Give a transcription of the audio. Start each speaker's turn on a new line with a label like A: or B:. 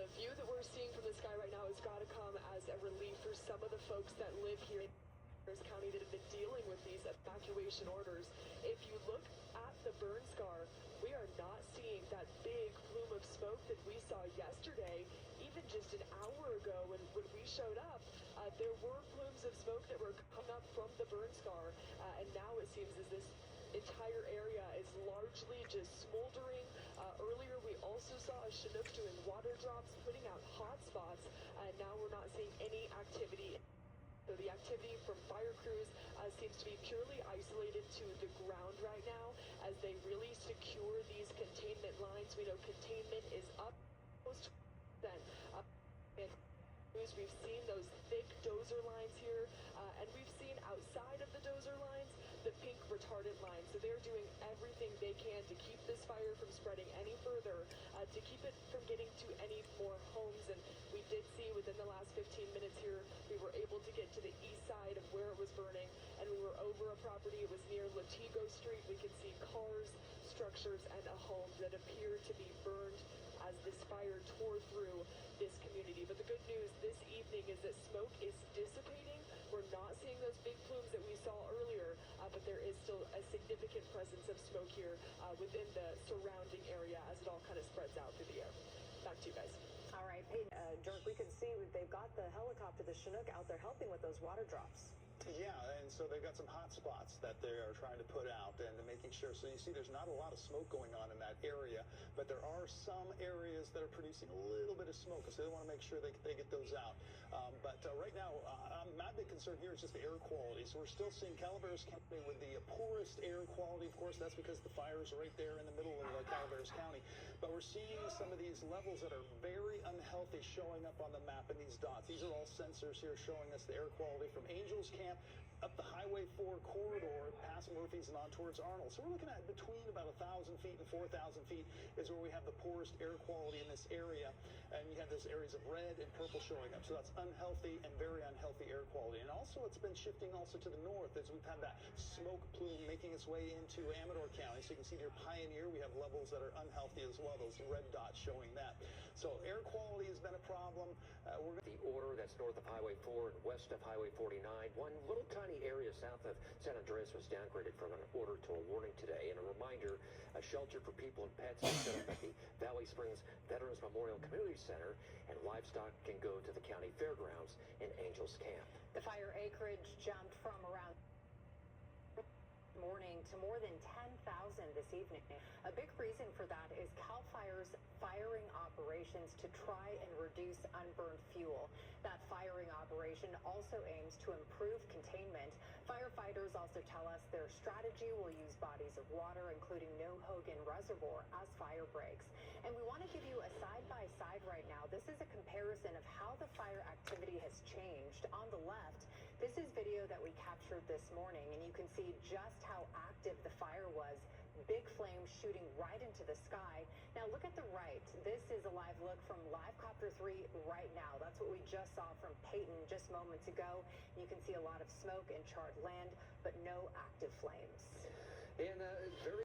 A: The view that we're seeing from the sky right now has got to come as a relief for some of the folks that live here in Harris County that have been dealing with these evacuation orders. If you look at the burn scar, we are not seeing that big plume of smoke that we saw yesterday. Even just an hour ago when we showed up, there were plumes of smoke that were coming up from the burn scar, and now it seems as this entire area is largely just smoldering. Earlier we also saw a Chinook doing water drops, putting out hot spots, and now we're not seeing any activity. So the activity from fire crews seems to be purely isolated to the ground right now as they really secure these containment lines. We know containment is up almost 20%. And we've seen those thick dozer lines here, and we've seen outside of the dozer lines the pink retardant lines. So they're doing everything they can to keep this fire from spreading any further, to keep it from getting to any more homes. And we did see within the last 15 minutes here, we were able to get to the east side of where it was burning, and we were over a property. It was near Latigo Street. We could see cars, structures, and a home that appeared to be burned as this fire tore through this community. But the good news this evening is that smoke is dissipating. We're not seeing those big plumes that we saw earlier, but there is still a significant presence of smoke here within the surrounding area as it all kind of spreads out through the air. Back to you guys.
B: All right, Peyton, Dirk, we can see they've got the helicopter, the Chinook, out there helping with those water drops.
C: Yeah, and so they've got some hot spots that they are trying to put out and making sure. So you see there's not a lot of smoke going on in that area, but there are some areas that are producing a little bit of smoke, so they want to make sure they get those out. But right now, my big concern here is just the air quality. So we're still seeing Calaveras County with the poorest air quality. Of course, that's because the fire is right there in the middle of Calaveras County. But we're seeing some of these levels that are very unhealthy showing up on the map in these dots. These are all sensors here showing us the air quality from Angels Camp up the Highway 4 corridor past Murphy's and on towards Arnold. So we're looking at between about 1,000 feet and 4,000 feet is where we have the poorest air quality in this area. And you have those areas of red and purple showing up. So that's unhealthy and very unhealthy air quality. And also it's been shifting also to the north as we've had that smoke plume making its way into Amador County. So you can see near Pioneer we have levels that are unhealthy as well, those red dots showing that. So air quality has been a problem.
D: The order that's north of Highway 4 and west of Highway 49. One little tiny area south of San Andreas was downgraded from an order to a warning today. And a reminder, a shelter for people and pets is set up at the Valley Springs Veterans Memorial Community Center, and livestock can go to the county fairgrounds in Angels Camp.
B: The fire acreage jumped from around morning to more than 10,000 this evening. A big reason for that is CAL FIRE's firing operations to try and reduce unburned fuel. That firing operation also aims to improve containment. Firefighters also tell us their strategy will use bodies of water, including Newhogan Reservoir, as fire breaks. And we want to give you a side-by-side right now. This is a comparison of how the fire activity has changed. On the left, this is video that we captured this morning, and you can see just how active the fire was. Big flames shooting right into the sky. Now look at the right. This is a live look from Livecopter 3 right now. That's what we just saw from Peyton just moments ago. You can see a lot of smoke and charred land, but no active flames.
D: And very